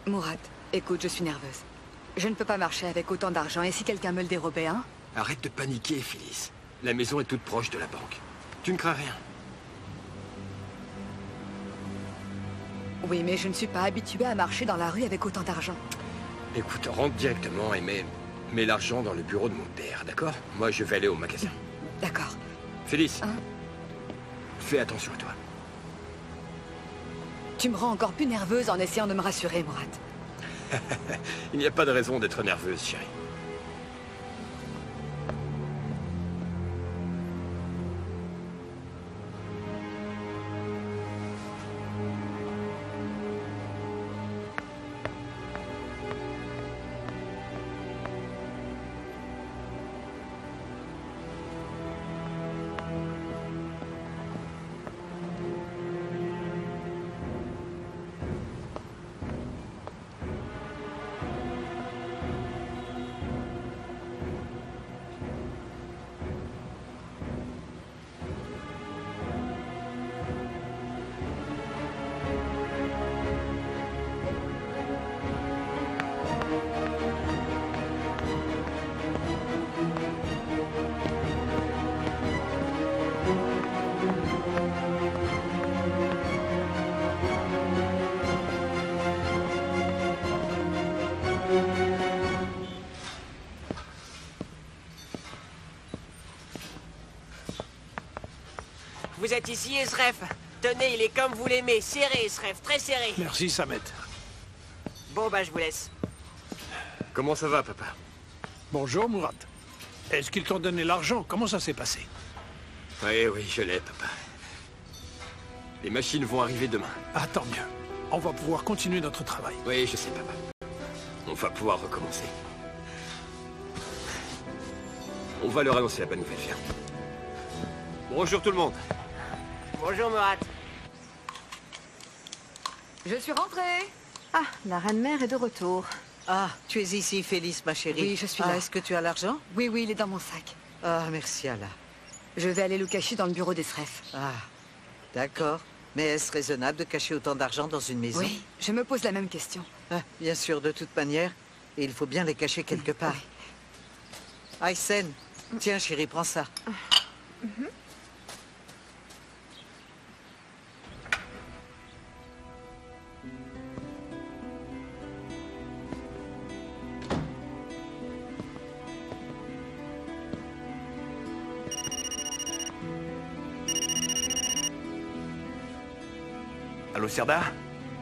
Mourad, écoute, je suis nerveuse. Je ne peux pas marcher avec autant d'argent, et si quelqu'un me le dérobait, hein? Arrête de paniquer, Phyllis. La maison est toute proche de la banque. Tu ne crains rien. Oui, mais je ne suis pas habituée à marcher dans la rue avec autant d'argent. Écoute, rentre directement et mets l'argent dans le bureau de mon père, d'accord? Moi, je vais aller au magasin. D'accord. Phyllis, Hein? fais attention à toi. Tu me rends encore plus nerveuse en essayant de me rassurer, Mourad. Il n'y a pas de raison d'être nerveuse, chérie. Vous êtes ici, Esref. Tenez, il est comme vous l'aimez. Serré, Esref, très serré. Merci, Samet. Bon, bah, je vous laisse. Comment ça va, papa? Bonjour, Mourad. Est-ce qu'ils t'ont donné l'argent? Comment ça s'est passé? Oui, je l'ai, papa. Les machines vont arriver demain. Ah, tant mieux. On va pouvoir continuer notre travail. Oui, je sais, papa. On va pouvoir recommencer. On va leur annoncer la bonne nouvelle, viens. Bonjour tout le monde. Bonjour, Mourad. Je suis rentrée. Ah, la reine-mère est de retour. Ah, tu es ici, Félix, ma chérie. Oui, je suis là. Est-ce que tu as l'argent? Oui, il est dans mon sac. Ah, merci, Allah. Je vais aller le cacher dans le bureau d'Esref. Ah, d'accord. Mais est-ce raisonnable de cacher autant d'argent dans une maison? Oui, je me pose la même question. Ah, bien sûr, de toute manière. Et il faut bien les cacher quelque part. Oui. Aysen, tiens, chérie, prends ça. Allô, Serdar?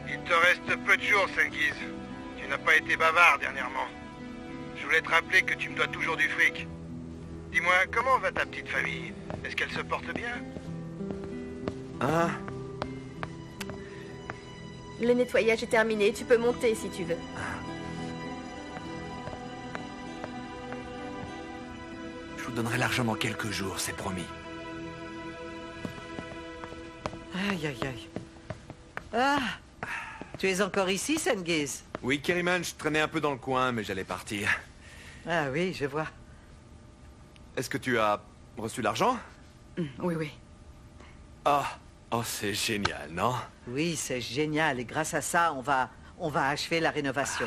Il te reste peu de jours, Sengiz. Tu n'as pas été bavard dernièrement. Je voulais te rappeler que tu me dois toujours du fric. Dis-moi, comment va ta petite famille? Est-ce qu'elle se porte bien? Hein? Le nettoyage est terminé, tu peux monter si tu veux. Je vous donnerai l'argent dans quelques jours, c'est promis. Aïe, aïe, aïe. Ah, tu es encore ici, Sengiz? Oui, Keriman, je traînais un peu dans le coin, mais j'allais partir. Ah oui, je vois. Est-ce que tu as reçu l'argent? Oui. Oh, c'est génial, non? Oui, c'est génial. Et grâce à ça, on va achever la rénovation.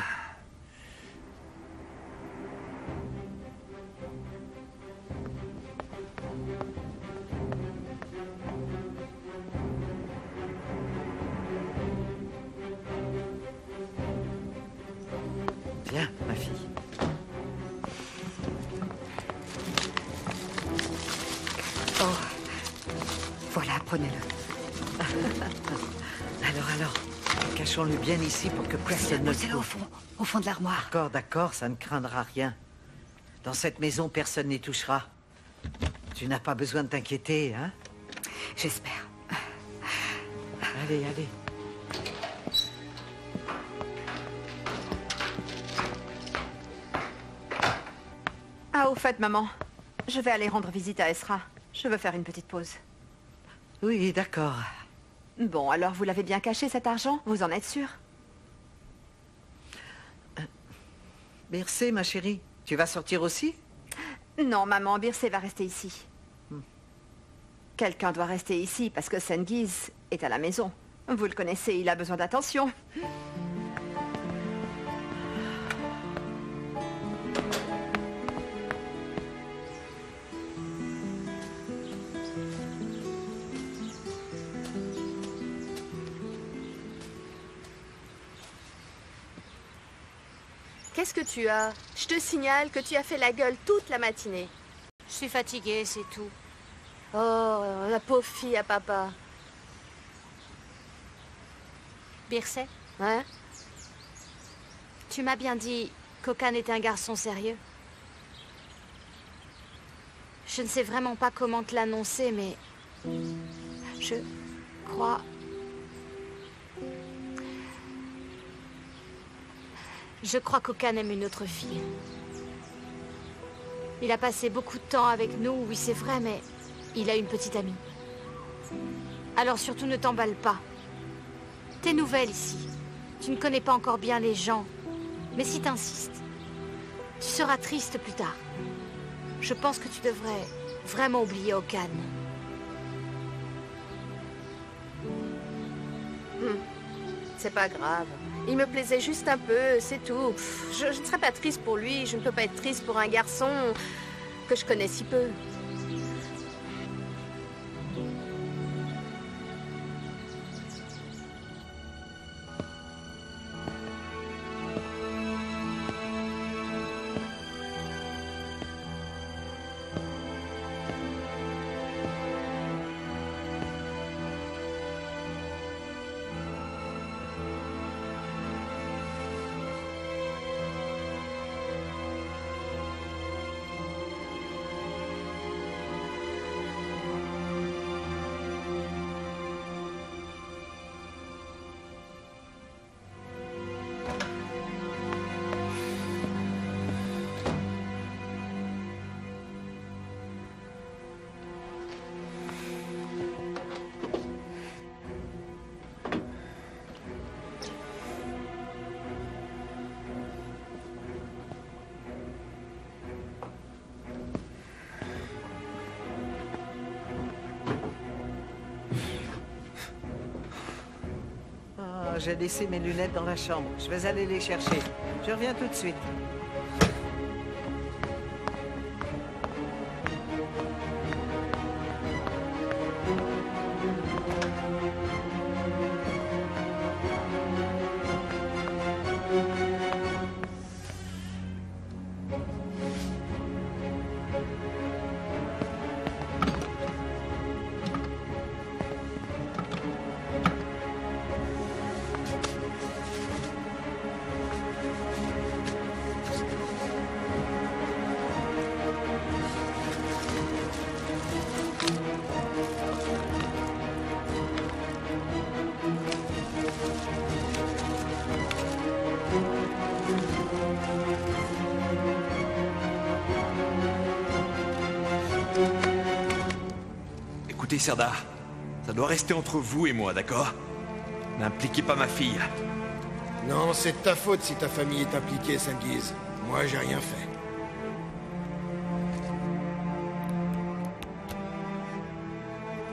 Viens, ma fille. Oh. Voilà, prenez-le. Alors, cachons-le bien ici pour que personne ne le Posez-le trouve. au fond de l'armoire. D'accord, ça ne craindra rien. Dans cette maison, personne n'y touchera. Tu n'as pas besoin de t'inquiéter, hein? J'espère. Allez. Ah, au fait, maman, je vais aller rendre visite à Esra. Je veux faire une petite pause. Oui, d'accord. Bon, alors vous l'avez bien caché cet argent? Vous en êtes sûr? Merci, ma chérie. Tu vas sortir aussi? Non, maman, Birsé va rester ici. Quelqu'un doit rester ici parce que Sengiz est à la maison. Vous le connaissez, il a besoin d'attention. Qu'est-ce que tu as? Je te signale que tu as fait la gueule toute la matinée. Je suis fatiguée, c'est tout. Oh, la pauvre fille à papa. Bircey, Hein? tu m'as bien dit qu'Okan était un garçon sérieux. Je ne sais vraiment pas comment te l'annoncer, mais... Je crois... Je crois qu'Okan aime une autre fille. Il a passé beaucoup de temps avec nous, oui c'est vrai, mais il a une petite amie. Alors surtout ne t'emballe pas. T'es nouvelle ici. Tu ne connais pas encore bien les gens. Mais si t'insistes, tu seras triste plus tard. Je pense que tu devrais vraiment oublier Okan. C'est pas grave. Il me plaisait juste un peu, c'est tout. Je ne serais pas triste pour lui. Je ne peux pas être triste pour un garçon que je connais si peu. J'ai laissé mes lunettes dans la chambre. Je vais aller les chercher. Je reviens tout de suite. Écoutez, Serdar, ça doit rester entre vous et moi, d'accord? N'impliquez pas ma fille. Non, c'est de ta faute si ta famille est impliquée, Sengiz. Moi, j'ai rien fait.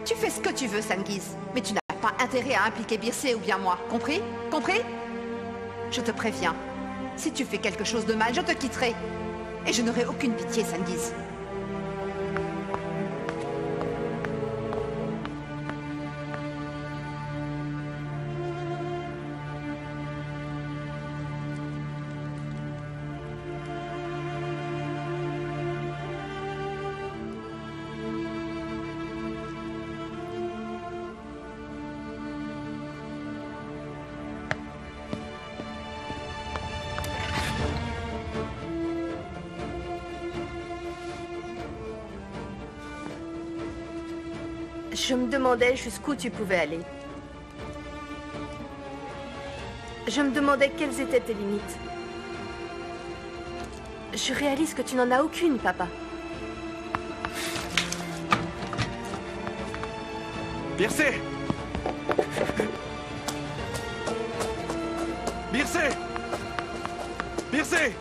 Tu fais ce que tu veux, Sengiz. Mais tu n'as pas intérêt à impliquer Bircey ou bien moi. Compris? Compris? Je te préviens. Si tu fais quelque chose de mal, je te quitterai. Et je n'aurai aucune pitié, Sengiz. Je me demandais jusqu'où tu pouvais aller. Je me demandais quelles étaient tes limites. Je réalise que tu n'en as aucune, papa. Bircey! Bircey! Bircey!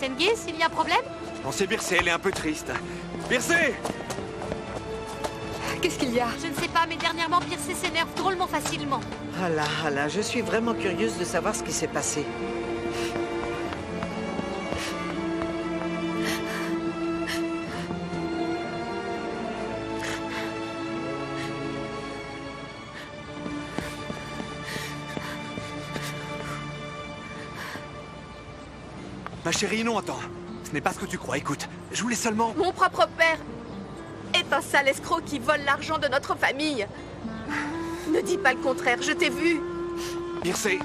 Sengiz, il y a un problème? Non, c'est Bircey, elle est un peu triste. Bircey! Qu'est-ce qu'il y a? Je ne sais pas, mais dernièrement, Bircey s'énerve drôlement facilement. Ah là, je suis vraiment curieuse de savoir ce qui s'est passé. Ma chérie, non, attends. Ce n'est pas ce que tu crois, écoute. Je voulais seulement... Mon propre père est un sale escroc qui vole l'argent de notre famille. Ne dis pas le contraire, je t'ai vu. Bircé.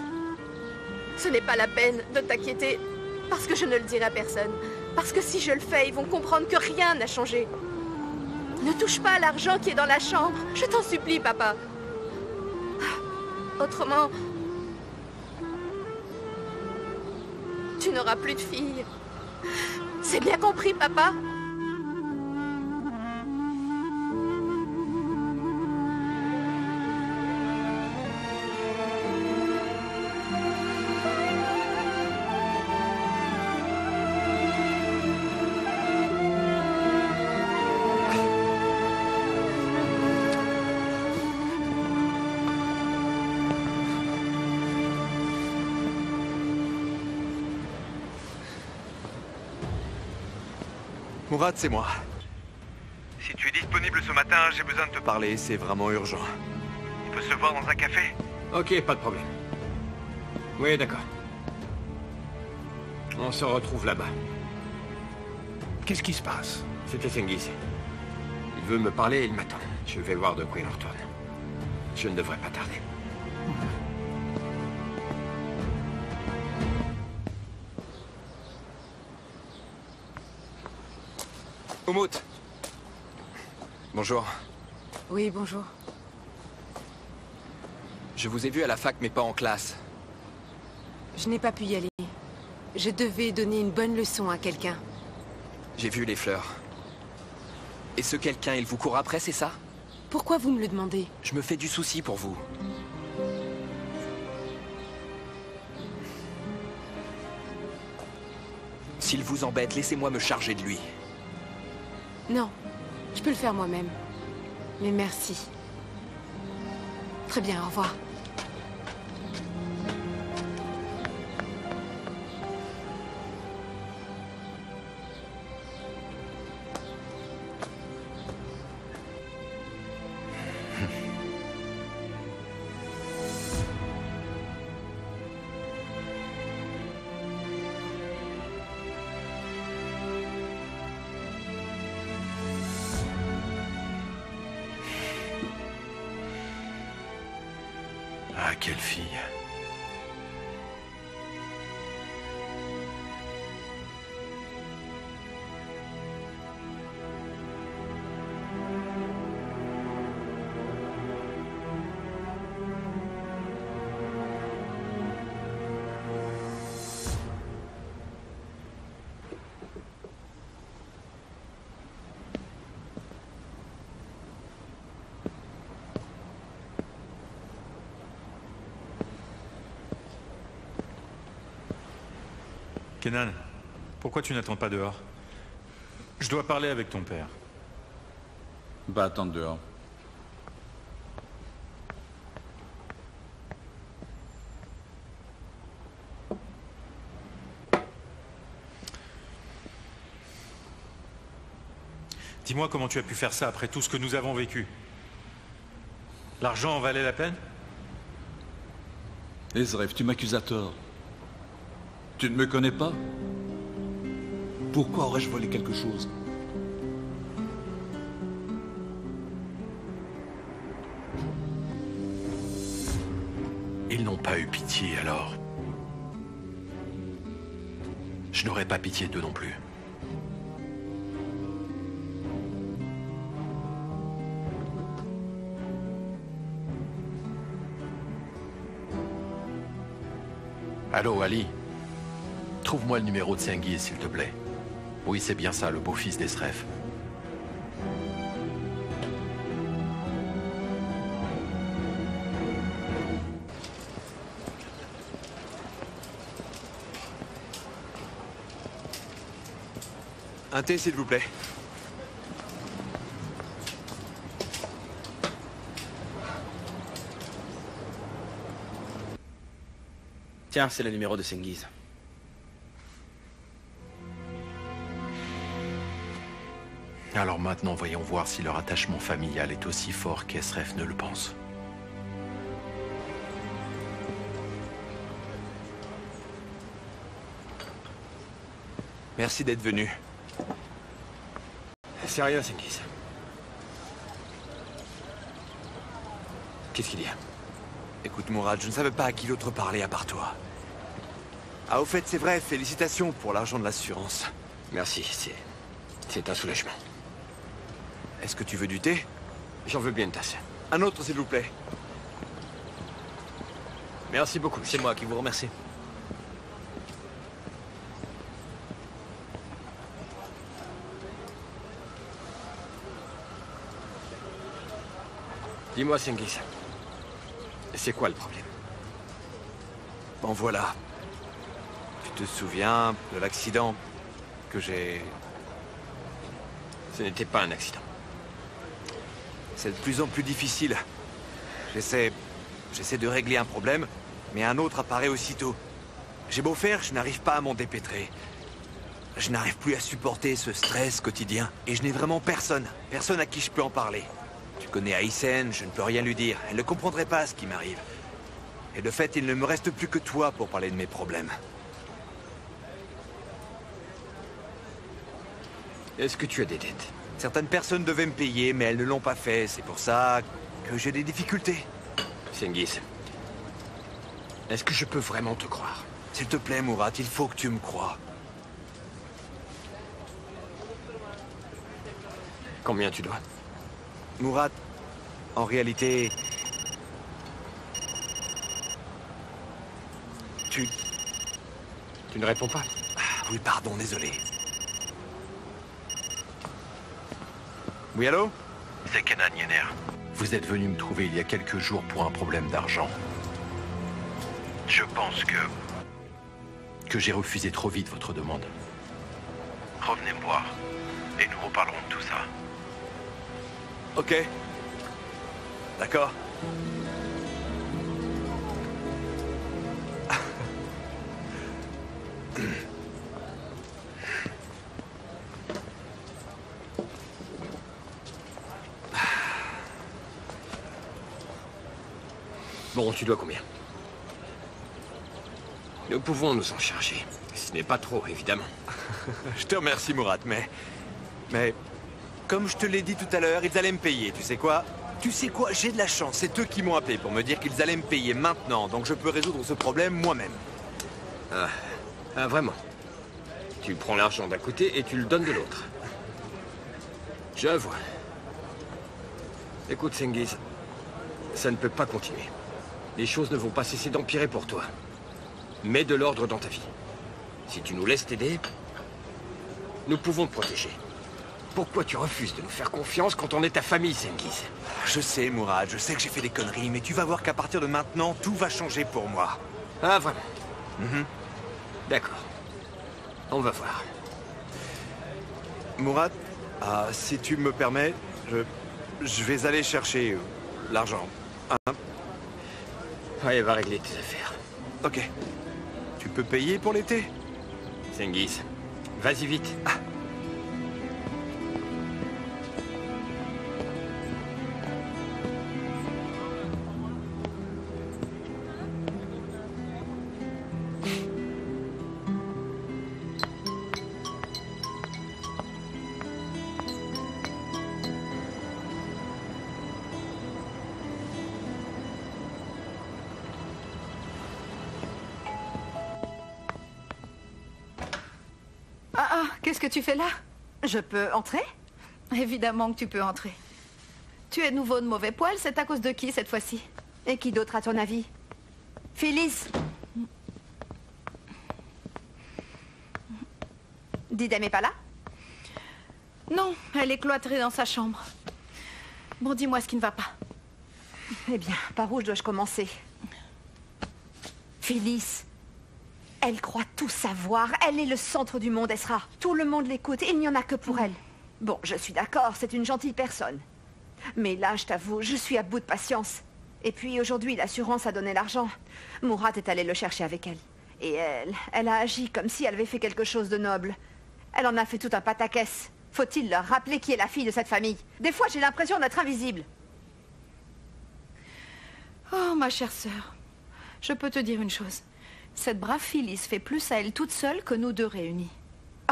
Ce n'est pas la peine de t'inquiéter, parce que je ne le dirai à personne. Parce que si je le fais, ils vont comprendre que rien n'a changé. Ne touche pas à l'argent qui est dans la chambre. Je t'en supplie, papa. Autrement, tu n'auras plus de fille. C'est bien compris, papa? Mourad, c'est moi. Si tu es disponible ce matin, j'ai besoin de te parler. Parler, c'est vraiment urgent. On peut se voir dans un café? Ok, pas de problème. Oui, d'accord. On se retrouve là-bas. Qu'est-ce qui se passe? C'était Cengiz. Il veut me parler et il m'attend. Je vais voir de quoi il en retourne. Je ne devrais pas tarder. Oumout. Bonjour. Oui, bonjour. Je vous ai vu à la fac, mais pas en classe. Je n'ai pas pu y aller. Je devais donner une bonne leçon à quelqu'un. J'ai vu les fleurs. Et ce quelqu'un, il vous court après, c'est ça? Pourquoi vous me le demandez? Je me fais du souci pour vous. S'il vous embête, laissez-moi me charger de lui. Non, je peux le faire moi-même. Mais merci. Très bien, au revoir. Ah, quelle fille. Kenan, pourquoi tu n'attends pas dehors? Je dois parler avec ton père. Va attendre dehors. Dis-moi comment tu as pu faire ça après tout ce que nous avons vécu. L'argent en valait la peine? Ezref, tu m'accuses à tort. Tu ne me connais pas? Pourquoi aurais-je volé quelque chose? Ils n'ont pas eu pitié, alors. Je n'aurai pas pitié d'eux non plus. Allô, Ali? Trouve-moi le numéro de Cengiz, s'il te plaît. Oui, c'est bien ça, le beau-fils d'Esref. Un thé, s'il vous plaît. Tiens, c'est le numéro de Cengiz. Alors maintenant, voyons voir si leur attachement familial est aussi fort qu'Esref ne le pense. Merci d'être venu. C'est rien, Sengiz. Qu'est-ce qu'il y a? Écoute, Mourad, je ne savais pas à qui d'autre parler à part toi. Ah, au fait, c'est vrai, félicitations pour l'argent de l'assurance. Merci, c'est un soulagement. Est-ce que tu veux du thé? J'en veux bien une tasse. Un autre, s'il vous plaît. Merci beaucoup. C'est moi qui vous remercie. Dis-moi, Sengiz. C'est quoi le problème? Bon, voilà. Tu te souviens de l'accident que j'ai... Ce n'était pas un accident. C'est de plus en plus difficile. J'essaie de régler un problème, mais un autre apparaît aussitôt. J'ai beau faire, je n'arrive pas à m'en dépêtrer. Je n'arrive plus à supporter ce stress quotidien. Et je n'ai vraiment personne à qui je peux en parler. Tu connais Aysen, je ne peux rien lui dire. Elle ne comprendrait pas ce qui m'arrive. Et de fait, il ne me reste plus que toi pour parler de mes problèmes. Est-ce que tu as des dettes? Certaines personnes devaient me payer, mais elles ne l'ont pas fait. C'est pour ça que j'ai des difficultés. Sengiz, est-ce que je peux vraiment te croire? S'il te plaît, Mourad, il faut que tu me crois. Combien tu dois? Mourad, en réalité... Tu ne réponds pas? Oui, pardon, désolé. Oui, allô? C'est Kenan Yener. Vous êtes venu me trouver il y a quelques jours pour un problème d'argent. Je pense que j'ai refusé trop vite votre demande. Revenez me voir, et nous reparlerons de tout ça. Ok. D'accord. Bon, tu dois combien? Nous pouvons nous en charger. Ce n'est pas trop, évidemment. Je te remercie, Mourad, mais... Comme je te l'ai dit tout à l'heure, ils allaient me payer, tu sais quoi? Tu sais quoi? J'ai de la chance, c'est eux qui m'ont appelé pour me dire qu'ils allaient me payer maintenant, donc je peux résoudre ce problème moi-même. Ah, vraiment? Tu prends l'argent d'un côté et tu le donnes de l'autre. Je vois. Écoute, Sengiz, ça ne peut pas continuer. Les choses ne vont pas cesser d'empirer pour toi. Mets de l'ordre dans ta vie. Si tu nous laisses t'aider, nous pouvons te protéger. Pourquoi tu refuses de nous faire confiance quand on est ta famille, Sengiz? Je sais, Mourad, je sais que j'ai fait des conneries, mais tu vas voir qu'à partir de maintenant, tout va changer pour moi. Ah, vraiment? D'accord. On va voir. Mourad, si tu me permets, je vais aller chercher l'argent. Hein? Ouais, va régler tes affaires. Ok. Tu peux payer pour l'été? Sengiz, vas-y vite. Qu'est-ce que tu fais là? Je peux entrer? Évidemment que tu peux entrer. Tu es nouveau de mauvais poil, c'est à cause de qui cette fois-ci? Et qui d'autre à ton avis? Phyllis? Didem n'est pas là? Non, elle est cloîtrée dans sa chambre. Bon, dis-moi ce qui ne va pas. Eh bien, par où dois-je commencer? Phyllis, elle croit tout savoir. Elle est le centre du monde, Esra. Tout le monde l'écoute et il n'y en a que pour elle. Bon, je suis d'accord, c'est une gentille personne. Mais là, je t'avoue, je suis à bout de patience. Et puis aujourd'hui, l'assurance a donné l'argent. Mourad est allé le chercher avec elle. Et elle a agi comme si elle avait fait quelque chose de noble. Elle en a fait tout un pataquès. Faut-il leur rappeler qui est la fille de cette famille? Des fois, j'ai l'impression d'être invisible. Oh, ma chère sœur, je peux te dire une chose. Cette brave Phyllis fait plus à elle toute seule que nous deux réunis.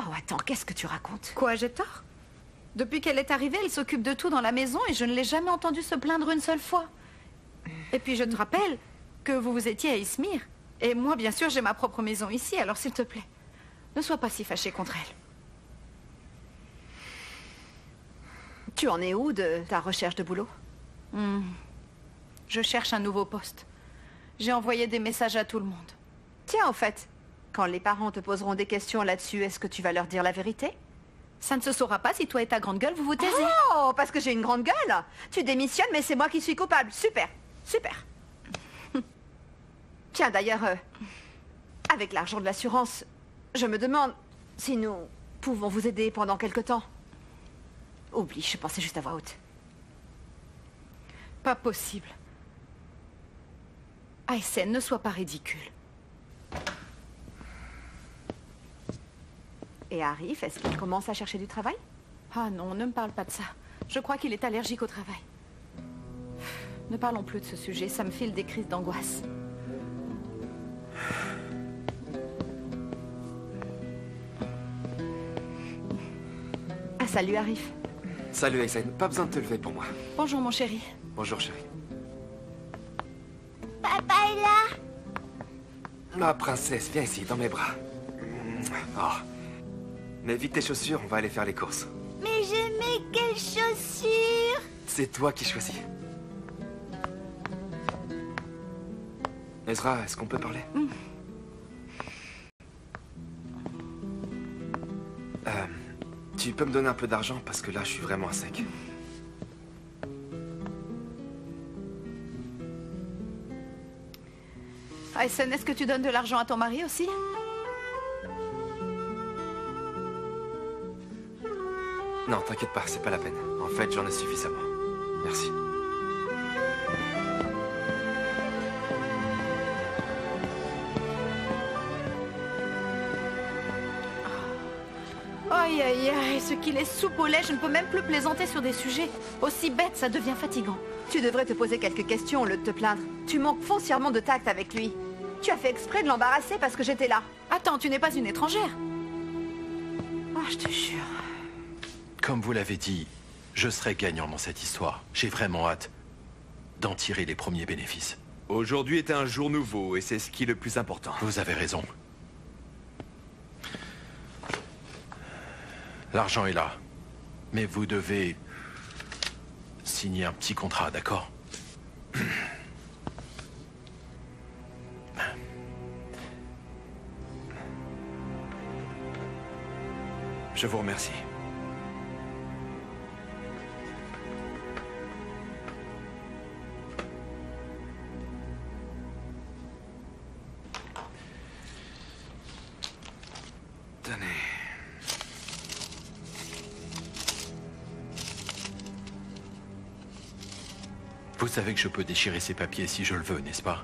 Oh, attends, qu'est-ce que tu racontes? Quoi, j'ai tort? Depuis qu'elle est arrivée, elle s'occupe de tout dans la maison et je ne l'ai jamais entendue se plaindre une seule fois. Et puis je te rappelle que vous étiez à Izmir. Et moi, bien sûr, j'ai ma propre maison ici, alors s'il te plaît, ne sois pas si fâché contre elle. Tu en es où de ta recherche de boulot? Je cherche un nouveau poste. J'ai envoyé des messages à tout le monde. Tiens, au fait, quand les parents te poseront des questions là-dessus, est-ce que tu vas leur dire la vérité? Ça ne se saura pas si toi et ta grande gueule, vous vous taisez. Oh, parce que j'ai une grande gueule? Tu démissionnes, mais c'est moi qui suis coupable. Super, super. Tiens, d'ailleurs, avec l'argent de l'assurance, je me demande si nous pouvons vous aider pendant quelque temps. Oublie, je pensais juste à voix haute. Pas possible. Aysen, ne sois pas ridicule. Et Arif, est-ce qu'il commence à chercher du travail? Ah non, ne me parle pas de ça. Je crois qu'il est allergique au travail. Ne parlons plus de ce sujet, ça me file des crises d'angoisse. Ah, salut Arif. Salut Aysen, pas besoin de te lever pour moi. Bonjour mon chéri. Bonjour chérie. Papa est là? Ma princesse, viens ici, dans mes bras. Oh. Mets vite tes chaussures, on va aller faire les courses. Mais je mets quelles chaussures? C'est toi qui choisis. Ezra, est-ce qu'on peut parler? Tu peux me donner un peu d'argent parce que là, je suis vraiment à sec. Aysen, est-ce que tu donnes de l'argent à ton mari aussi? Non, t'inquiète pas, c'est pas la peine. En fait, j'en ai suffisamment. Merci. Aïe, aïe, aïe, ce qu'il est soupe au lait, je ne peux même plus plaisanter sur des sujets aussi bêtes, ça devient fatigant. Tu devrais te poser quelques questions au lieu de te plaindre. Tu manques foncièrement de tact avec lui. Tu as fait exprès de l'embarrasser parce que j'étais là. Attends, tu n'es pas une étrangère. Ah, je te jure. Comme vous l'avez dit, je serai gagnant dans cette histoire. J'ai vraiment hâte d'en tirer les premiers bénéfices. Aujourd'hui est un jour nouveau et c'est ce qui est le plus important. Vous avez raison. L'argent est là. Mais vous devez signer un petit contrat, d'accord? Je vous remercie. Tenez. Vous savez que je peux déchirer ces papiers si je le veux, n'est-ce pas?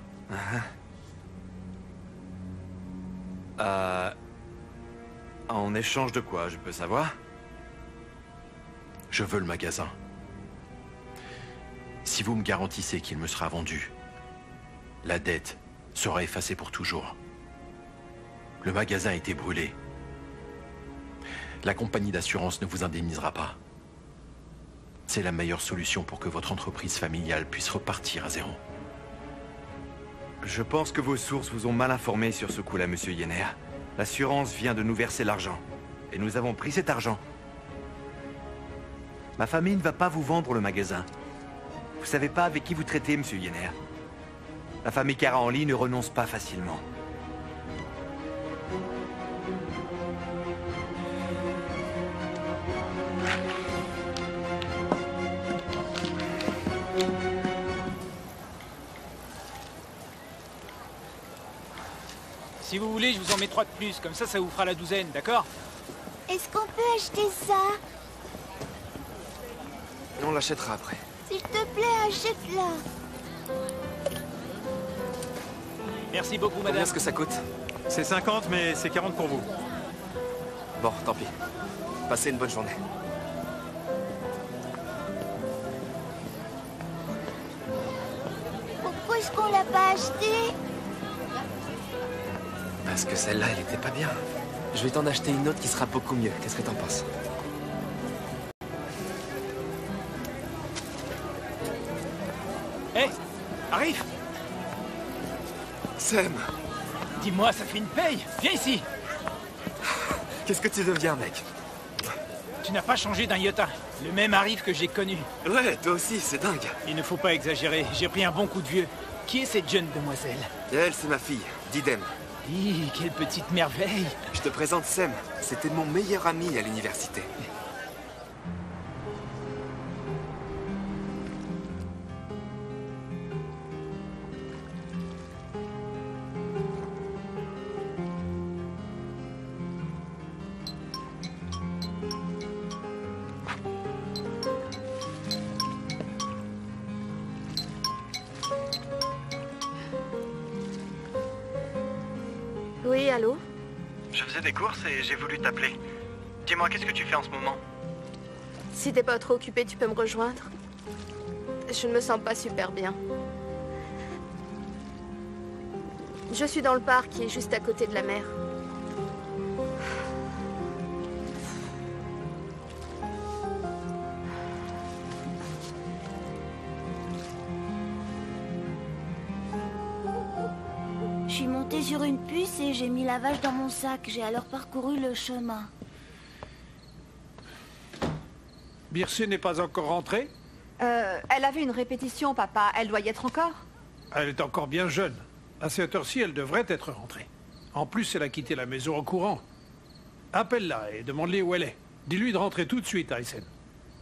En échange de quoi, je peux savoir? Je veux le magasin. Si vous me garantissez qu'il me sera vendu, la dette sera effacée pour toujours. Le magasin a été brûlé. La compagnie d'assurance ne vous indemnisera pas. C'est la meilleure solution pour que votre entreprise familiale puisse repartir à zéro. Je pense que vos sources vous ont mal informé sur ce coup-là, monsieur Yenner. L'assurance vient de nous verser l'argent. Et nous avons pris cet argent. Ma famille ne va pas vous vendre le magasin. Vous savez pas avec qui vous traitez, monsieur Yenner. La famille Karahanli ne renonce pas facilement. Si vous voulez, je vous en mets 3 de plus, comme ça vous fera la douzaine, d'accord? Est-ce qu'on peut acheter ça? On l'achètera après. S'il te plaît, achète-la. Merci beaucoup, madame. Combien est-ce que ça coûte? C'est 50, mais c'est 40 pour vous. Bon, tant pis. Passez une bonne journée. Pourquoi est-ce qu'on l'a pas acheté? Parce que celle-là, elle était pas bien. Je vais t'en acheter une autre qui sera beaucoup mieux. Qu'est-ce que t'en penses? Hé, arrive. Sam! Dis-moi, ça fait une paye. Viens ici. Qu'est-ce que tu deviens, mec? Tu n'as pas changé d'un iota. Le même arrive que j'ai connu. Ouais, toi aussi, c'est dingue. Il ne faut pas exagérer. J'ai pris un bon coup de vieux. Qui est cette jeune demoiselle? Et elle, c'est ma fille, Didem. Hi, quelle petite merveille. Je te présente Sam. C'était mon meilleur ami à l'université. Oui, allô? Je faisais des courses et j'ai voulu t'appeler. Dis-moi, qu'est-ce que tu fais en ce moment? Si t'es pas trop occupé, tu peux me rejoindre. Je ne me sens pas super bien. Je suis dans le parc qui est juste à côté de la mer. Je suis montée sur une puce et j'ai mis la vache dans mon sac. J'ai alors parcouru le chemin. Bircé n'est pas encore rentrée? Elle avait une répétition, papa. Elle doit y être encore? Elle est encore bien jeune. À cette heure-ci, elle devrait être rentrée. En plus, elle a quitté la maison en courant. Appelle-la et demande-lui où elle est. Dis-lui de rentrer tout de suite, Aysen.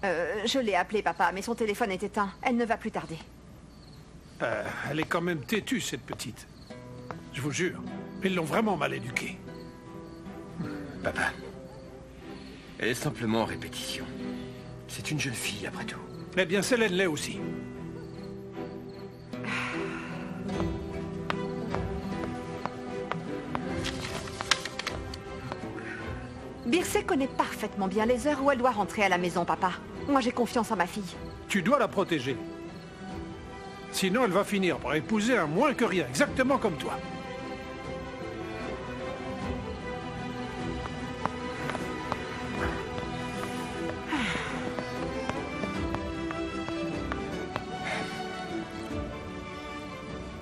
Je l'ai appelée, papa, mais son téléphone est éteint. Elle ne va plus tarder. Elle est quand même têtue, cette petite. Je vous jure, ils l'ont vraiment mal éduquée. Papa, elle est simplement en répétition. C'est une jeune fille, après tout. Eh bien, Célène l'est aussi. Bircé connaît parfaitement bien les heures où elle doit rentrer à la maison, papa. Moi, j'ai confiance en ma fille. Tu dois la protéger. Sinon, elle va finir par épouser un moins que rien, exactement comme toi.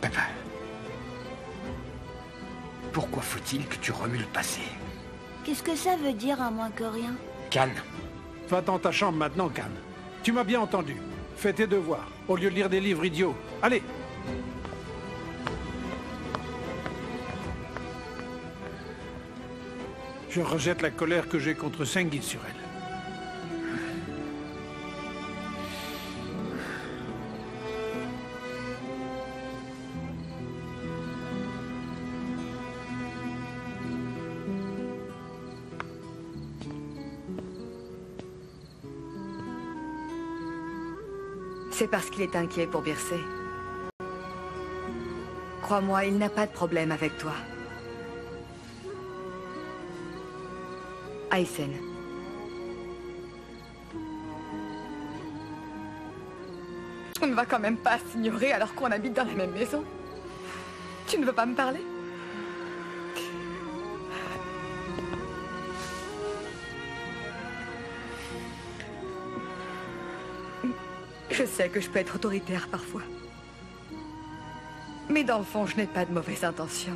Papa, pourquoi faut-il que tu remues le passé? Qu'est-ce que ça veut dire, à moins que rien? Cannes. Va dans ta chambre maintenant, Cannes. Tu m'as bien entendu. Fais tes devoirs, au lieu de lire des livres idiots. Allez! Je rejette la colère que j'ai contre Senghis sur elle. C'est parce qu'il est inquiet pour Bircé. Crois-moi, il n'a pas de problème avec toi. Aysen. On ne va quand même pas s'ignorer alors qu'on habite dans la même maison. Tu ne veux pas me parler? Je sais que je peux être autoritaire parfois. Mais dans le fond, je n'ai pas de mauvaises intentions.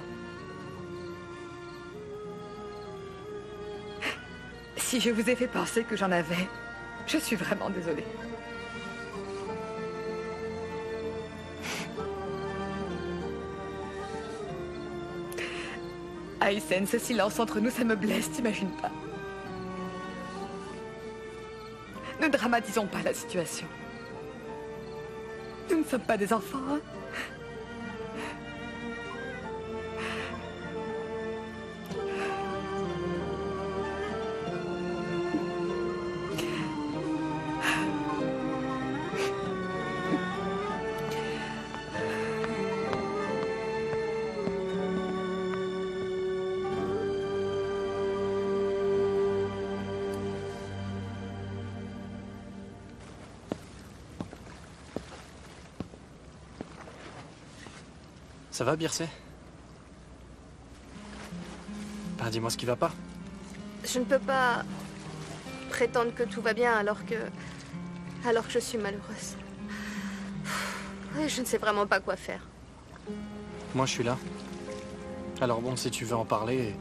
Si je vous ai fait penser que j'en avais, je suis vraiment désolée. Aysen, ce silence entre nous, ça me blesse, t'imagines pas? Ne dramatisons pas la situation. Nous ne sommes pas des enfants, hein? Ça va, Bircé? Ben, dis-moi ce qui va pas. Je ne peux pas prétendre que tout va bien alors que je suis malheureuse. Et je ne sais vraiment pas quoi faire. Moi, je suis là. Alors bon, si tu veux en parler,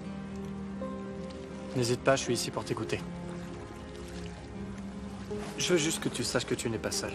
n'hésite pas, je suis ici pour t'écouter. Je veux juste que tu saches que tu n'es pas seul.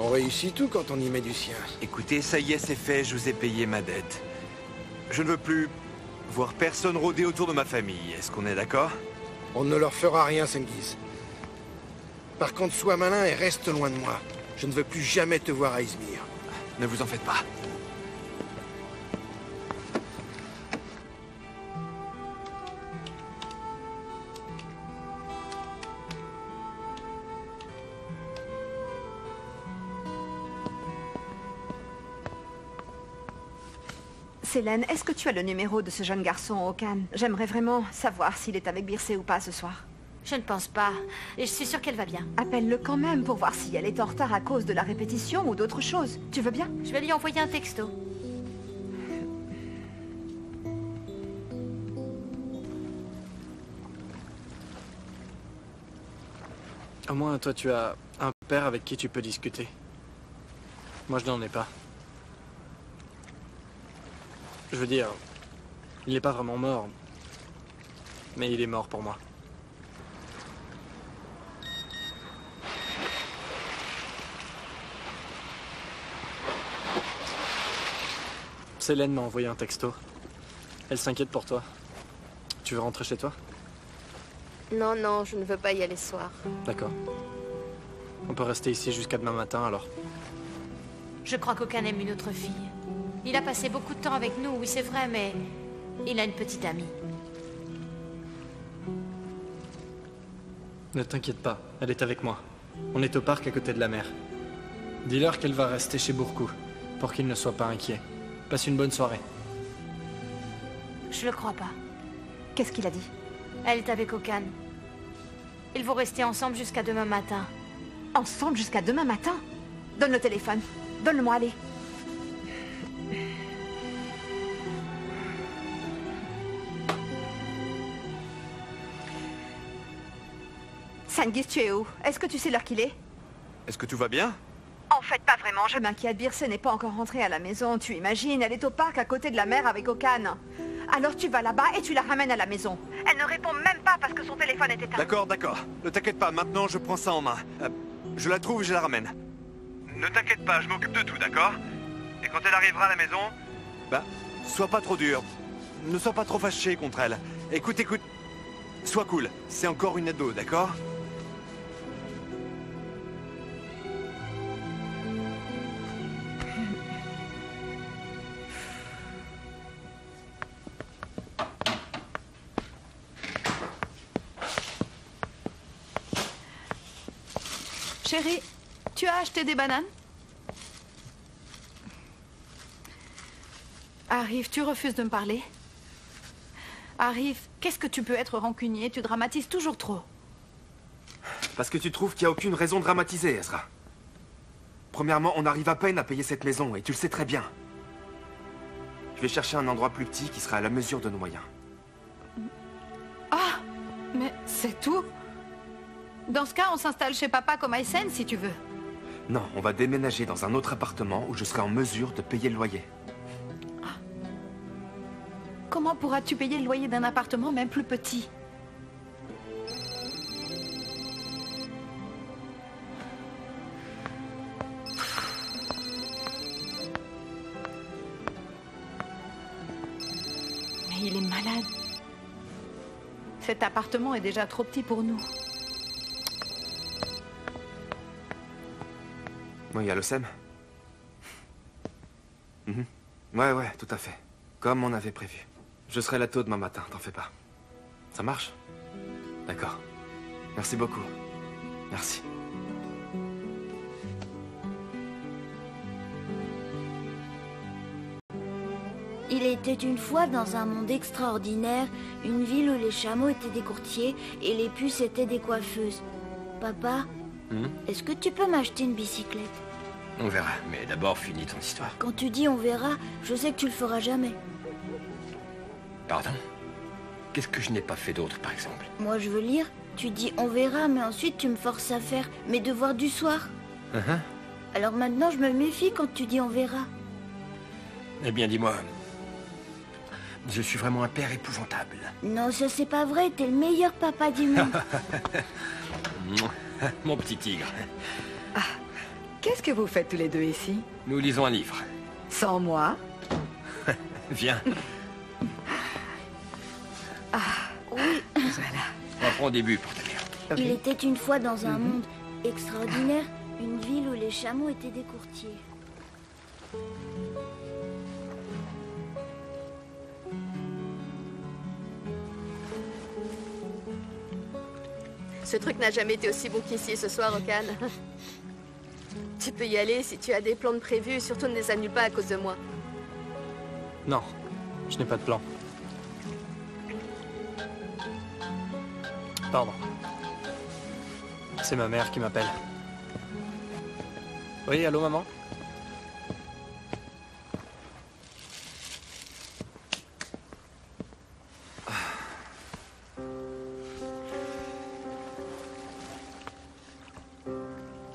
On réussit tout quand on y met du sien. Écoutez, ça y est, c'est fait, je vous ai payé ma dette. Je ne veux plus voir personne rôder autour de ma famille. Est-ce qu'on est d'accord? On ne leur fera rien, Sengiz. Par contre, sois malin et reste loin de moi. Je ne veux plus jamais te voir à Izmir. Ne vous en faites pas. Célène, est-ce que tu as le numéro de ce jeune garçon au Cannes? J'aimerais vraiment savoir s'il est avec Birsé ou pas ce soir. Je ne pense pas. Et je suis sûre qu'elle va bien. Appelle-le quand même pour voir si elle est en retard à cause de la répétition ou d'autre chose. Tu veux bien? Je vais lui envoyer un texto. Au moins, toi, tu as un père avec qui tu peux discuter. Moi, je n'en ai pas. Je veux dire, il n'est pas vraiment mort, mais il est mort pour moi. Célène m'a envoyé un texto. Elle s'inquiète pour toi. Tu veux rentrer chez toi? Non, non, je ne veux pas y aller ce soir. D'accord. On peut rester ici jusqu'à demain matin, alors. Je crois qu'aucun aime une autre fille. Il a passé beaucoup de temps avec nous, oui c'est vrai, mais il a une petite amie. Ne t'inquiète pas, elle est avec moi. On est au parc à côté de la mer. Dis-leur qu'elle va rester chez Bourcou, pour qu'ils ne soient pas inquiets. Passe une bonne soirée. Je le crois pas. Qu'est-ce qu'il a dit? Elle est avec Okan. Ils vont rester ensemble jusqu'à demain matin. Ensemble jusqu'à demain matin? Donne le téléphone. Donne-le-moi, allez. Sengiz, tu es où? Est-ce que tu sais l'heure qu'il est? Est-ce que tout va bien? En fait, pas vraiment. Je m'inquiète. Birsé n'est pas encore rentrée à la maison. Tu imagines, elle est au parc à côté de la mer avec Okan. Alors tu vas là-bas et tu la ramènes à la maison. Elle ne répond même pas parce que son téléphone est éteint. D'accord, d'accord. Ne t'inquiète pas, maintenant je prends ça en main. Je la trouve et je la ramène. Ne t'inquiète pas, je m'occupe de tout, d'accord? Et quand elle arrivera à la maison... Bah, sois pas trop dur. Ne sois pas trop fâché contre elle. Écoute, écoute. Sois cool. C'est encore une ado, d'accord? Chérie, tu as acheté des bananes? Arif, tu refuses de me parler? Arif, qu'est-ce que tu peux être rancunier? Tu dramatises toujours trop. Parce que tu trouves qu'il n'y a aucune raison de dramatiser, Ezra. Premièrement, on arrive à peine à payer cette maison, et tu le sais très bien. Je vais chercher un endroit plus petit qui sera à la mesure de nos moyens. Ah, mais c'est tout? Dans ce cas, on s'installe chez papa comme Aysen, si tu veux. Non, on va déménager dans un autre appartement où je serai en mesure de payer le loyer. Comment pourras-tu payer le loyer d'un appartement même plus petit? Mais il est malade. Cet appartement est déjà trop petit pour nous. Oui, il y a le SEM. Ouais, tout à fait. Comme on avait prévu. Je serai là tôt demain matin, t'en fais pas. Ça marche? D'accord. Merci beaucoup. Merci. était une fois dans un monde extraordinaire, une ville où les chameaux étaient des courtiers et les puces étaient des coiffeuses. Papa, est-ce que tu peux m'acheter une bicyclette? On verra, mais d'abord finis ton histoire. Quand tu dis on verra, je sais que tu le feras jamais. Pardon? Qu'est-ce que je n'ai pas fait d'autre, par exemple? Moi je veux lire, tu dis on verra, mais ensuite tu me forces à faire mes devoirs du soir. Alors maintenant je me méfie quand tu dis on verra. Eh bien, dis-moi, je suis vraiment un père épouvantable. Non, ça c'est pas vrai, t'es le meilleur papa du monde. Mon petit tigre. Qu'est-ce que vous faites tous les deux ici? Nous lisons un livre. Sans moi? Viens. Oui. Voilà. Reprends au début pour ta mère. Il était une fois dans un monde extraordinaire, une ville où les chameaux étaient des courtiers. Ce truc n'a jamais été aussi bon qu'ici ce soir, Okan. Tu peux y aller si tu as des plans de prévus, surtout ne les annule pas à cause de moi. Non, je n'ai pas de plan. Pardon. C'est ma mère qui m'appelle. Oui, allô maman?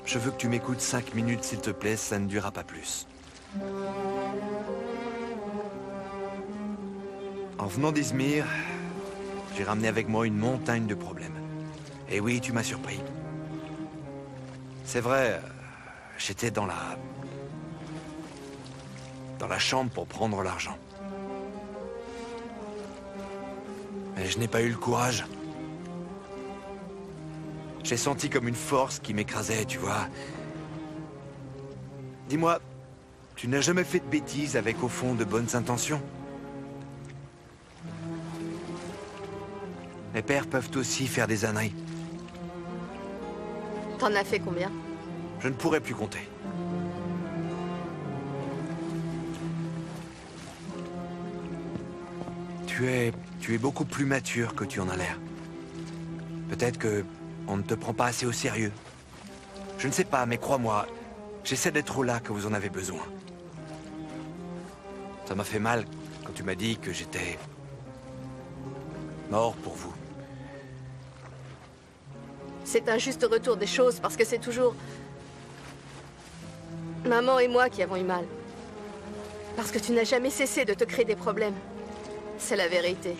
Je veux que tu m'écoutes 5 minutes, s'il te plaît, ça ne durera pas plus. En venant d'Izmir, j'ai ramené avec moi une montagne de problèmes. Et oui, tu m'as surpris. C'est vrai, j'étais dans la chambre pour prendre l'argent. Mais je n'ai pas eu le courage. J'ai senti comme une force qui m'écrasait, tu vois. Dis-moi, tu n'as jamais fait de bêtises avec, au fond, de bonnes intentions? Les pères peuvent aussi faire des âneries. T'en as fait combien? Je ne pourrais plus compter. Tu es beaucoup plus mature que tu en as l'air. Peut-être que on ne te prend pas assez au sérieux. Je ne sais pas, mais crois-moi, j'essaie d'être là que vous en avez besoin. Ça m'a fait mal quand tu m'as dit que j'étais mort pour vous. C'est un juste retour des choses parce que c'est toujours maman et moi qui avons eu mal. Parce que tu n'as jamais cessé de te créer des problèmes. C'est la vérité.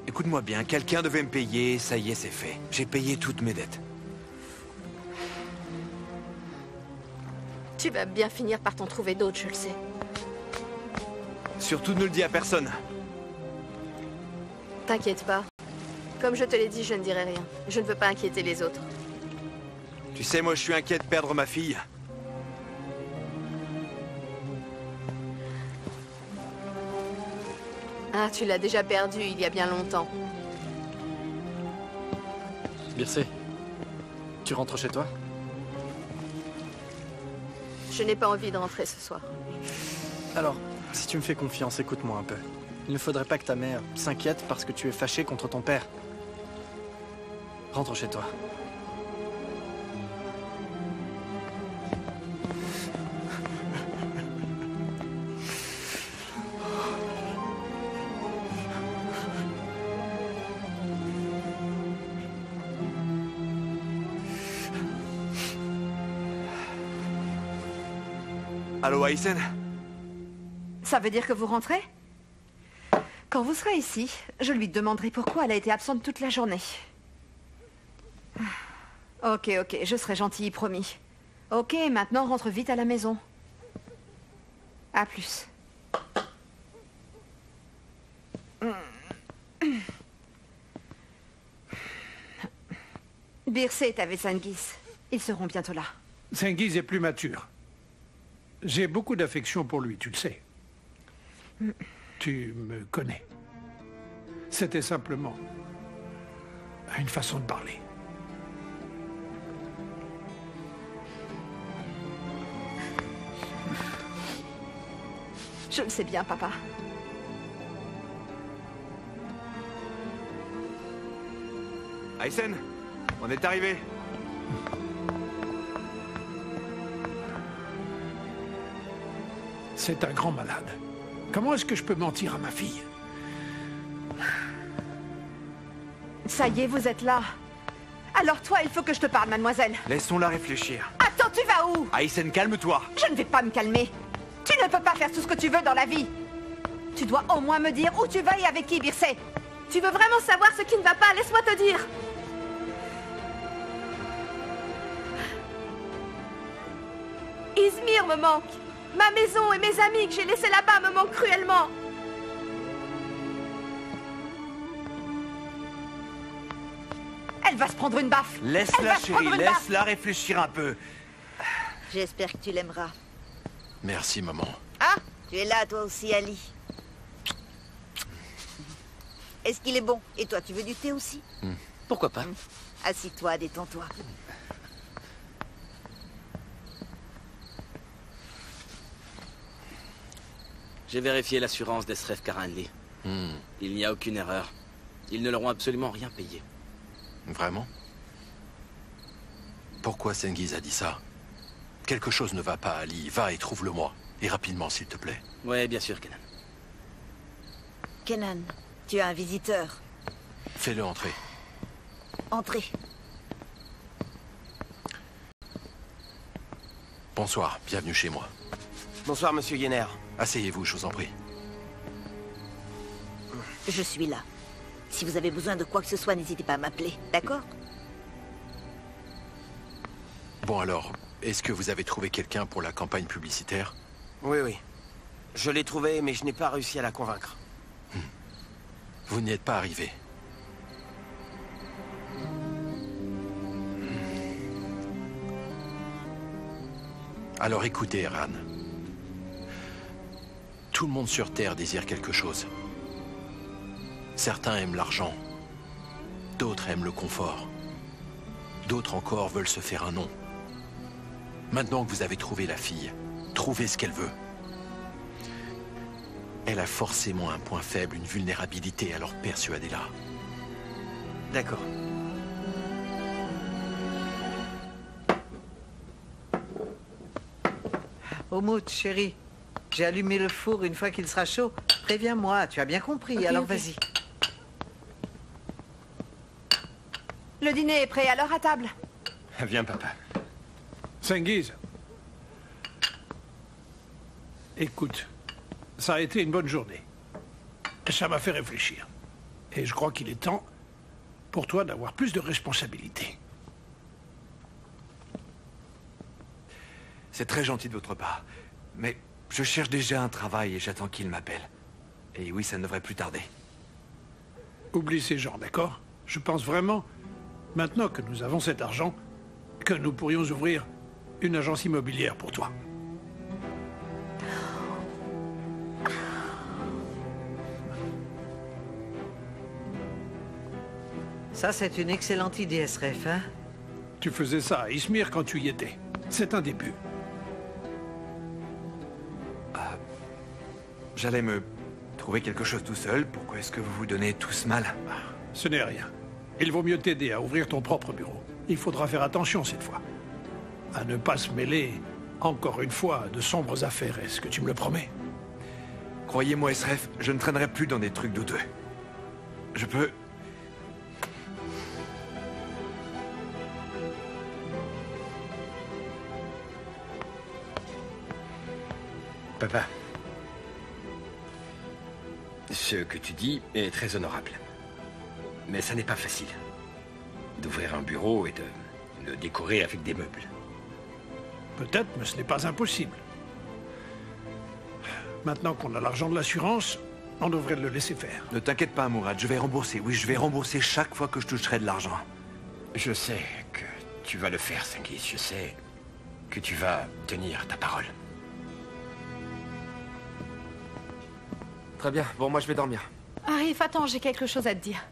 Écoute-moi bien, quelqu'un devait me payer, ça y est, c'est fait. J'ai payé toutes mes dettes. Tu vas bien finir par t'en trouver d'autres, je le sais. Surtout ne le dis à personne. T'inquiète pas. Comme je te l'ai dit, je ne dirai rien. Je ne veux pas inquiéter les autres. Tu sais, moi je suis inquiet de perdre ma fille. Ah, tu l'as déjà perdu il y a bien longtemps. Bircé, tu rentres chez toi? Je n'ai pas envie de rentrer ce soir. Alors, si tu me fais confiance, écoute-moi un peu. Il ne faudrait pas que ta mère s'inquiète parce que tu es fâché contre ton père. Rentre chez toi. Allô, Aysen? Ça veut dire que vous rentrez? Quand vous serez ici, je lui demanderai pourquoi elle a été absente toute la journée. Ok, je serai gentille, promis. Ok, maintenant rentre vite à la maison. À plus. Bircé est avec Cengiz. Ils seront bientôt là. Cengiz est plus mature. J'ai beaucoup d'affection pour lui, tu le sais. Tu me connais. C'était simplement une façon de parler. Je le sais bien, papa. Aysen, on est arrivé. C'est un grand malade. Comment est-ce que je peux mentir à ma fille? Ça y est, vous êtes là. Alors toi, il faut que je te parle, mademoiselle. Laissons-la réfléchir. Attends, tu vas où? Aysen, calme-toi. Je ne vais pas me calmer. Tu ne peux pas faire tout ce que tu veux dans la vie. Tu dois au moins me dire où tu vas et avec qui, Birsé. Tu veux vraiment savoir ce qui ne va pas? Laisse-moi te dire. Izmir me manque. Ma maison et mes amis que j'ai laissés là-bas me manquent cruellement. Elle va se prendre une baffe. Laisse-la, chérie, laisse-la réfléchir un peu. J'espère que tu l'aimeras. Merci, maman. Ah, tu es là, toi aussi, Ali. Est-ce qu'il est bon? Et toi, tu veux du thé aussi? Pourquoi pas? Assis-toi, détends-toi. J'ai vérifié l'assurance d'Esref Karanli. Il n'y a aucune erreur. Ils ne leur ont absolument rien payé. Vraiment? Pourquoi Sengiz a dit ça? Quelque chose ne va pas, Ali. Va et trouve-le-moi. Et rapidement, s'il te plaît. Ouais, bien sûr, Kenan. Kenan, tu as un visiteur. Fais-le entrer. Entrez. Bonsoir, bienvenue chez moi. Bonsoir, monsieur Yenner. Asseyez-vous, je vous en prie. Je suis là. Si vous avez besoin de quoi que ce soit, n'hésitez pas à m'appeler, d'accord? Bon alors, est-ce que vous avez trouvé quelqu'un pour la campagne publicitaire? Oui, oui. Je l'ai trouvé, mais je n'ai pas réussi à la convaincre. Vous n'y êtes pas arrivé. Alors écoutez, Eran. Tout le monde sur Terre désire quelque chose. Certains aiment l'argent. D'autres aiment le confort. D'autres encore veulent se faire un nom. Maintenant que vous avez trouvé la fille, trouvez ce qu'elle veut. Elle a forcément un point faible, une vulnérabilité, alors persuadez-la. D'accord. Oumout, chérie, j'ai allumé le four une fois qu'il sera chaud. Préviens-moi, tu as bien compris, Ok, alors ok. vas-y. Le dîner est prêt, alors à table. Viens, papa. Sengiz. Écoute, ça a été une bonne journée. Ça m'a fait réfléchir. Et je crois qu'il est temps pour toi d'avoir plus de responsabilités. C'est très gentil de votre part. Mais je cherche déjà un travail et j'attends qu'il m'appelle. Et oui, ça ne devrait plus tarder. Oublie ces gens, d'accord? Je pense vraiment, maintenant que nous avons cet argent, que nous pourrions ouvrir une agence immobilière pour toi. Ça, c'est une excellente idée, SRF, hein? Tu faisais ça à Izmir quand tu y étais. C'est un début. J'allais me trouver quelque chose tout seul. Pourquoi est-ce que vous vous donnez tous mal? Ce n'est rien. Il vaut mieux t'aider à ouvrir ton propre bureau. Il faudra faire attention cette fois. À ne pas se mêler, encore une fois, à de sombres affaires. Est-ce que tu me le promets? Croyez-moi, SRF, je ne traînerai plus dans des trucs douteux. Je peux... Papa. Ce que tu dis est très honorable. Mais ça n'est pas facile. D'ouvrir un bureau et de le décorer avec des meubles. Peut-être, mais ce n'est pas impossible. Maintenant qu'on a l'argent de l'assurance, on devrait le laisser faire. Ne t'inquiète pas, Mourad, je vais rembourser. Oui, je vais rembourser chaque fois que je toucherai de l'argent. Je sais que tu vas le faire, Sengiz. Je sais que tu vas tenir ta parole. Très bien. Bon, moi, je vais dormir. Arif, attends, j'ai quelque chose à te dire.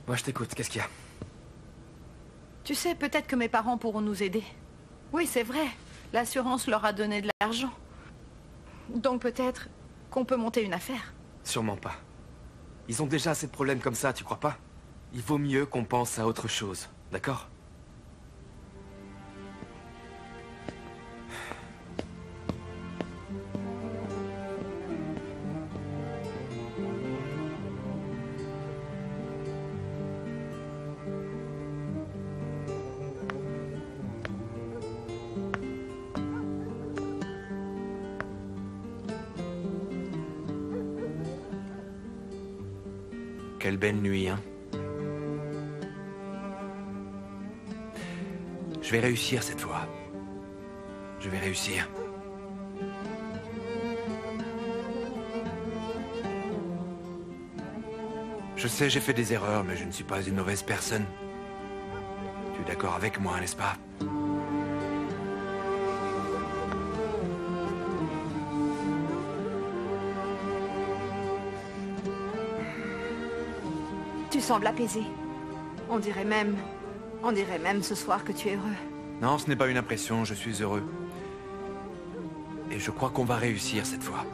Moi, je t'écoute. Qu'est-ce qu'il y a? Tu sais, peut-être que mes parents pourront nous aider. Oui, c'est vrai. L'assurance leur a donné de l'argent. l'argent. Donc peut-être qu'on peut monter une affaire. Sûrement pas. Ils ont déjà assez de problèmes comme ça, tu crois pas? Il vaut mieux qu'on pense à autre chose, d'accord? Quelle belle nuit, hein? Je vais réussir cette fois. Je vais réussir. Je sais, j'ai fait des erreurs, mais je ne suis pas une mauvaise personne. Tu es d'accord avec moi, n'est-ce pas? Tu sembles apaisé. On dirait même ce soir que tu es heureux. Non, ce n'est pas une impression, je suis heureux. Et je crois qu'on va réussir cette fois.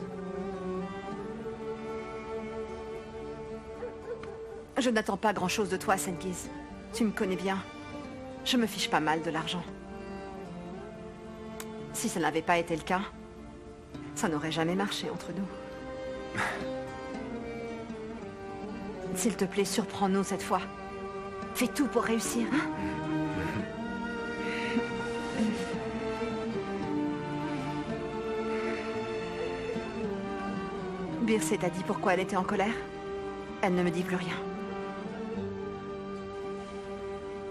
Je n'attends pas grand-chose de toi, Sengiz. Tu me connais bien. Je me fiche pas mal de l'argent. Si ça n'avait pas été le cas, ça n'aurait jamais marché entre nous. S'il te plaît, surprends-nous cette fois. Fais tout pour réussir, hein? Bircé t'a dit pourquoi elle était en colère? Elle ne me dit plus rien.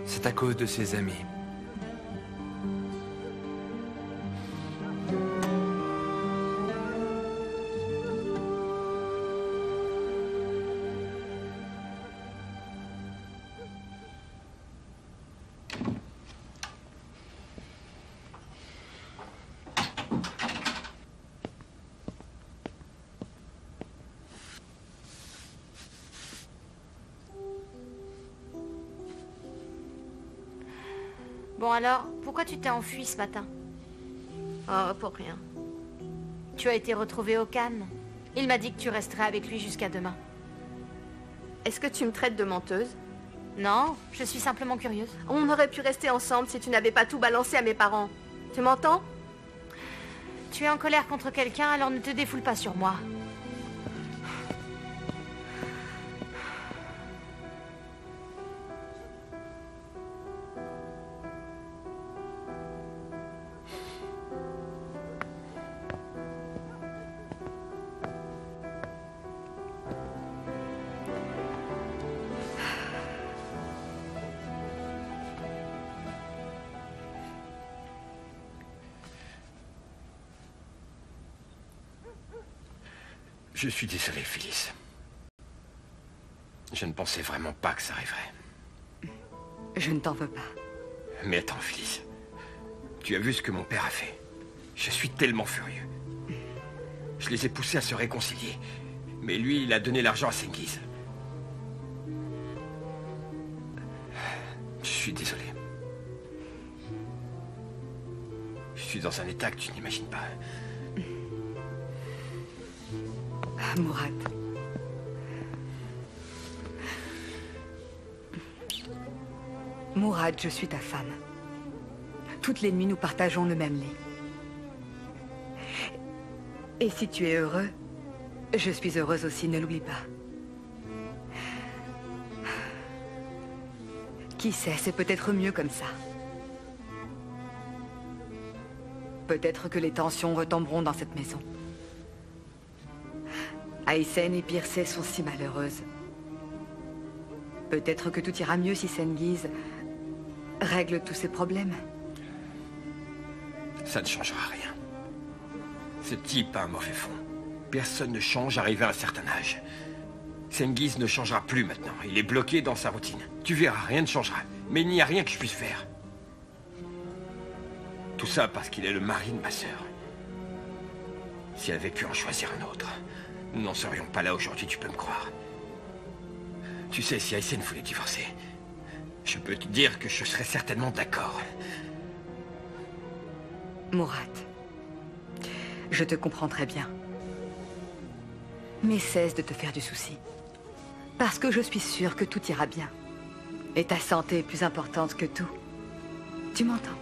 C'est à cause de ses amis. Bon alors, pourquoi tu t'es enfui ce matin? Oh, pour rien. Tu as été retrouvé au Cannes. Il m'a dit que tu resterais avec lui jusqu'à demain. Est-ce que tu me traites de menteuse? Non, je suis simplement curieuse. On aurait pu rester ensemble si tu n'avais pas tout balancé à mes parents. Tu m'entends? Tu es en colère contre quelqu'un, alors ne te défoule pas sur moi. Je suis désolé, Phyllis. Je ne pensais vraiment pas que ça arriverait. Je ne t'en veux pas. Mais attends, Phyllis. Tu as vu ce que mon père a fait. Je suis tellement furieux. Je les ai poussés à se réconcilier. Mais lui, il a donné l'argent à Sengiz. Je suis désolé. Je suis dans un état que tu n'imagines pas. Mourad. Mourad, je suis ta femme. Toutes les nuits, nous partageons le même lit. Et si tu es heureux, je suis heureuse aussi, ne l'oublie pas. Qui sait, c'est peut-être mieux comme ça. Peut-être que les tensions retomberont dans cette maison. Aysen et Bircé sont si malheureuses. Peut-être que tout ira mieux si Sengiz règle tous ses problèmes. Ça ne changera rien. Ce type a un mauvais fond. Personne ne change arrivé à un certain âge. Sengiz ne changera plus maintenant. Il est bloqué dans sa routine. Tu verras, rien ne changera. Mais il n'y a rien que je puisse faire. Tout ça parce qu'il est le mari de ma sœur. Si elle avait pu en choisir un autre, nous n'en serions pas là aujourd'hui, tu peux me croire. Tu sais, si Aysen voulait divorcer, je peux te dire que je serais certainement d'accord. Mourad, Je te comprends très bien. Mais cesse de te faire du souci. Parce que je suis sûre que tout ira bien. Et ta santé est plus importante que tout. Tu m'entends?